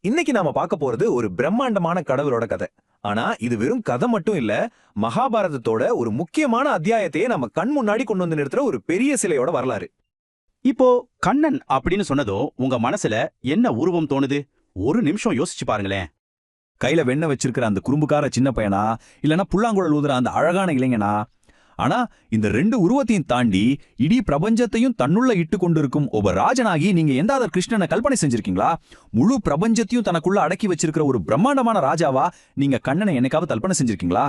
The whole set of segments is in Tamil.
இன்னைக்கு நாம பார்க்க போறது ஒரு பிரம்மாண்டமான கடவுளோட கதை. ஆனா இது வெறும் கதை மட்டும் இல்ல, மகாபாரதத்தோட ஒரு முக்கியமான அத்தியாயத்தையே நம்ம கண் முன்னாடி கொண்டு வந்து நிறுத்துற ஒரு பெரிய சிலையோட வரலாறு. இப்போ கண்ணன் அப்படின்னு சொன்னதோ உங்க மனசுல என்ன உருவம் தோணுது? ஒரு நிமிஷம் யோசிச்சு பாருங்களேன். கையில வெண்ணெய் வச்சிருக்கிற அந்த குறும்புக்கார சின்ன பையனா, இல்லனா புல்லாங்குழல் ஊதுற அந்த அழகான இளைஞனா? ஆனா இந்த ரெண்டு உருவத்தையும் தாண்டி இடி பிரபஞ்சத்தையும் தன்னுள்ள இட்டு கொண்டிருக்கும் ஒரு ராஜனாகி நீங்க எந்தாத கிருஷ்ணனை கல்பனை செஞ்சிருக்கீங்களா? முழு பிரபஞ்சத்தையும் தனக்குள்ள அடக்கி வச்சிருக்கிற ஒரு பிரம்மாண்டமான ராஜாவா நீங்க கண்ணனை என்னைக்காவது கல்பனை செஞ்சிருக்கீங்களா?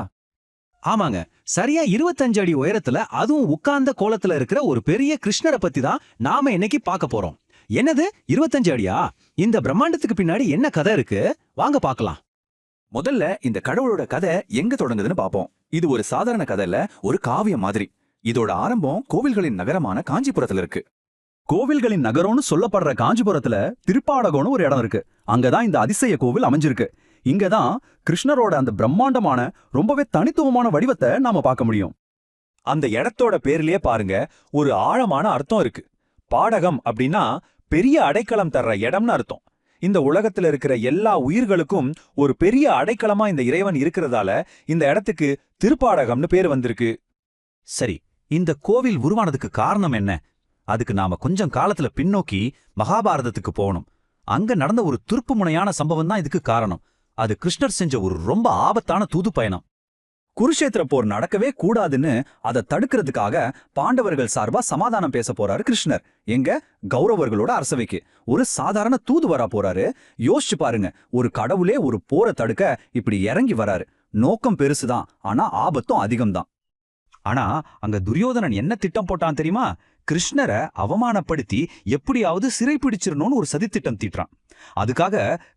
ஆமாங்க, சரியா 25 அடி உயரத்துல அதுவும் உட்கார்ந்த கோலத்துல இருக்கிற ஒரு பெரிய கிருஷ்ணரை பத்தி தான் நாம இன்னைக்கு பார்க்க போறோம். என்னது 25 அடியா? இந்த பிரம்மாண்டத்துக்கு பின்னாடி என்ன கதை இருக்கு? வாங்க பார்க்கலாம். முதல்ல இந்த கடவுளோட கதை எங்க தொடங்குதுன்னு பாப்போம். இது ஒரு சாதாரண கதை இல்ல, ஒரு காவியம் மாதிரி. இதோட ஆரம்பம் கோவில்களின் நகரமான காஞ்சிபுரத்துல இருக்கு. கோவில்களின் நகரம்னு சொல்லப்படுற காஞ்சிபுரத்துல திருப்பாடகம்னு ஒரு இடம் இருக்கு. அங்கதான் இந்த அதிசய கோவில் அமைஞ்சிருக்கு. இங்கதான் கிருஷ்ணரோட அந்த பிரம்மாண்டமான ரொம்பவே தனித்துவமான வடிவத்தை நாம பார்க்க முடியும். அந்த இடத்தோட பேர்லயே பாருங்க, ஒரு ஆழமான அர்த்தம் இருக்கு. பாடகம் அப்படின்னா பெரிய அடைக்கலம் தர்ற இடம்னு அர்த்தம். இந்த உலகத்துல இருக்கிற எல்லா உயிர்களுக்கும் ஒரு பெரிய அடைக்கலமா இந்த இறைவன் இருக்கிறதால இந்த இடத்துக்கு திருப்பாடகம்னு பேர் வந்திருக்கு. சரி, இந்த கோவில் உருவானதுக்கு காரணம் என்ன? அதுக்கு நாம கொஞ்சம் காலத்துல பின்னோக்கி மகாபாரதத்துக்கு போகணும். அங்க நடந்த ஒரு துருப்புமுனையான சம்பவம் தான் இதுக்கு காரணம். அது கிருஷ்ணர் செஞ்ச ஒரு ரொம்ப ஆபத்தான தூது பயணம். குருஷேத்திர போர் நடக்கவே கூடாதுன்னு அதை தடுக்கிறதுக்காக பாண்டவர்கள் சார்பா சமாதானம் பேச போறாரு கிருஷ்ணர். எங்க கௌரவர்களோட அரசவைக்கு ஒரு சாதாரண தூதுவரா போறாரு. யோசிச்சு பாருங்க, ஒரு கடவுளே ஒரு போரை தடுக்க இப்படி இறங்கி வராரு. நோக்கம் பெருசுதான், ஆனா ஆபத்தும் அதிகம்தான். ஆனா அங்க துரியோதனன் என்ன திட்டம் போட்டான் தெரியுமா? கிருஷ்ணரை அவமானப்படுத்தி எப்படியாவது சிறை பிடிச்சிடணும்னு ஒரு சதித்திட்டம் தீட்டுறான். அதுக்காக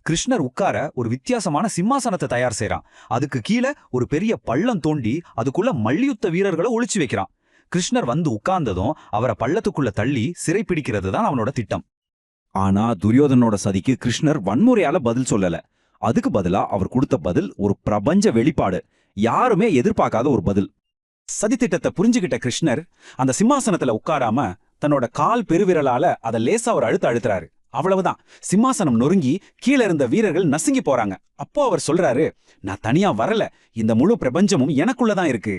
கிருஷ்ணர் உட்கார ஒரு வித்தியாசமான சிம்மாசனத்தை தயார் செய்யறான். அதுக்கு கீழே ஒரு பெரிய பள்ளம் தோண்டி அதுக்குள்ள மல்யுத்த வீரர்களை ஒளிச்சு வைக்கிறான். கிருஷ்ணர் வந்து உட்கார்ந்ததும் அவரை பள்ளத்துக்குள்ள தள்ளி சிறை பிடிக்கிறது தான் அவனோட திட்டம். ஆனா துரியோதனோட சதிக்கு கிருஷ்ணர் வன்முறையால பதில் சொல்லல. அதுக்கு பதிலா அவர் கொடுத்த பதில் ஒரு பிரபஞ்ச வெளிப்பாடு, யாருமே எதிர்பார்க்காத ஒரு பதில். சதித்திட்டத்தை புரிஞ்சுகிட்ட கிருஷ்ணர் அந்த சிம்மாசனத்துல உட்காராம தன்னோட கால் பெருவிரலால அதை லேசா ஒரு அழுத்துறாரு. அவ்வளவுதான், சிம்மாசனம் நொறுங்கி கீழே இருந்த வீரர்கள் நசுங்கி போறாங்க. அப்போ அவர் சொல்றாரு, நான் தனியா வரல, இந்த முழு பிரபஞ்சமும் எனக்குள்ளதான் இருக்கு.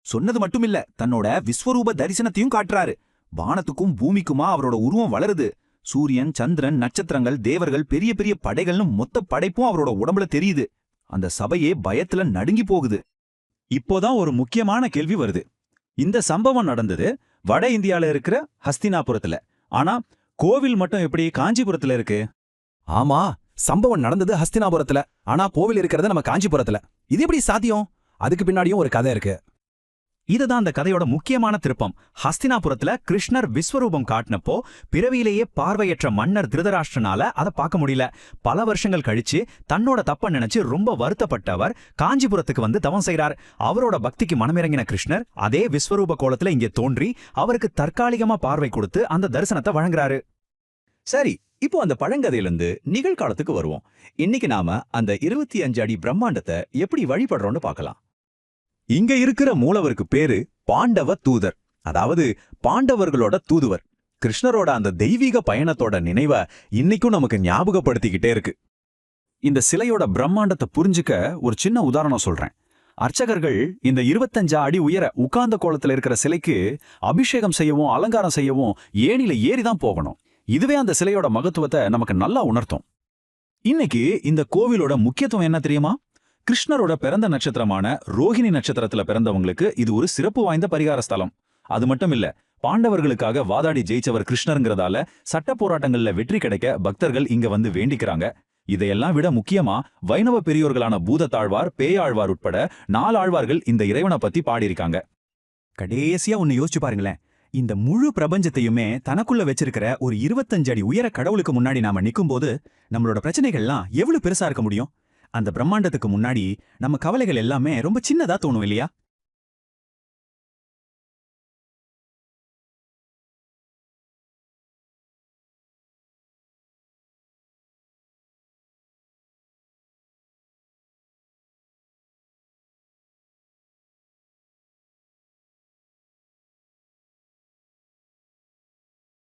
சொன்னது மட்டுமில்ல, தன்னோட விஸ்வரூப தரிசனத்தையும் காட்டுறாரு. வானத்துக்கும் பூமிக்குமா அவரோட உருவம் வளருது. சூரியன், சந்திரன், நட்சத்திரங்கள், தேவர்கள், பெரிய பெரிய படைகள்னு மொத்த படைப்பும் அவரோட உடம்புல தெரியுது. அந்த சபையே பயத்துல நடுங்கி போகுது. இப்போதான் ஒரு முக்கியமான கேள்வி வருது. இந்த சம்பவம் நடந்தது வட இந்தியால இருக்கிற ஹஸ்தினாபுரத்துல. ஆனா கோவில் மட்டும் எப்படி காஞ்சிபுரத்துல இருக்கு? ஆமா, சம்பவம் நடந்தது ஹஸ்தினாபுரத்துல, ஆனா கோவில் இருக்கிறது நம்ம காஞ்சிபுரத்துல. இது எப்படி சாத்தியம்? அதுக்கு பின்னாடியும் ஒரு கதை இருக்கு. இதுதான் அந்த கதையோட முக்கியமான திருப்பம். ஹஸ்தினாபுரத்துல கிருஷ்ணர் விஸ்வரூபம் காட்டினப்போ பிறவியிலேயே பார்வையற்ற மன்னர் திருதராஷ்டிரனால அதை பார்க்க முடியல. பல வருஷங்கள் கழிச்சு தன்னோட தப்ப நினைச்சு ரொம்ப வருத்தப்பட்டவர் காஞ்சிபுரத்துக்கு வந்து தவம் செய்கிறார். அவரோட பக்திக்கு மனமிறங்கின கிருஷ்ணர் அதே விஸ்வரூப கோலத்துல இங்கே தோன்றி அவருக்கு தற்காலிகமா பார்வை கொடுத்து அந்த தரிசனத்தை வழங்குறாரு. சரி, இப்போ அந்த பழங்கதையிலிருந்து நிகழ்காலத்துக்கு வருவோம். இன்னைக்கு நாம அந்த 25 அடி பிரம்மாண்டத்தை எப்படி வழிபடுறோம்னு பார்க்கலாம். இங்க இருக்கிற மூலவருக்கு பேரு பாண்டவ தூதர், அதாவது பாண்டவர்களோட தூதுவர். கிருஷ்ணரோட அந்த தெய்வீக பயணத்தோட நினைவை இன்னைக்கும் நமக்கு ஞாபகப்படுத்திக்கிட்டே இருக்கு. இந்த சிலையோட பிரம்மாண்டத்தை புரிஞ்சுக்க ஒரு சின்ன உதாரணம் சொல்றேன். அர்ச்சகர்கள் இந்த 25 அடி உயர உட்கார்ந்த கோலத்துல இருக்கிற சிலைக்கு அபிஷேகம் செய்யவும் அலங்காரம் செய்யவும் ஏணில ஏறிதான் போகணும். இதுவே அந்த சிலையோட மகத்துவத்தை நமக்கு நல்லா உணர்த்தும். இன்னைக்கு இந்த கோவிலோட முக்கியத்துவம் என்ன தெரியுமா? கிருஷ்ணரோட பிறந்த நட்சத்திரமான ரோஹிணி நட்சத்திரத்துல பிறந்தவங்களுக்கு இது ஒரு சிறப்பு வாய்ந்த பரிகார ஸ்தலம். அது மட்டும் இல்ல, பாண்டவர்களுக்காக வாதாடி ஜெயிச்சவர் கிருஷ்ணருங்கிறதால சட்ட போராட்டங்கள்ல வெற்றி கிடைக்க பக்தர்கள் இங்க வந்து வேண்டிக்கிறாங்க. இதையெல்லாம் விட முக்கியமா வைணவ பெரியோர்களான பூதத்தாழ்வார், பேயாழ்வார் உட்பட 4 ஆழ்வார்கள் இந்த இறைவனை பத்தி பாடியிருக்காங்க. கடைசியா ஒன்னு யோசிச்சு பாருங்களேன். இந்த முழு பிரபஞ்சத்தையுமே தனக்குள்ள வச்சிருக்கிற ஒரு 25 அடி உயர கடவுளுக்கு முன்னாடி நாம நிக்கும்போது நம்மளோட பிரச்சனைகள்லாம் எவ்வளவு பெருசா இருக்க முடியும்? அந்த பிரம்மாண்டத்துக்கு முன்னாடி நம்ம கவலைகள் எல்லாமே ரொம்ப சின்னதா தோணும் இல்லையா?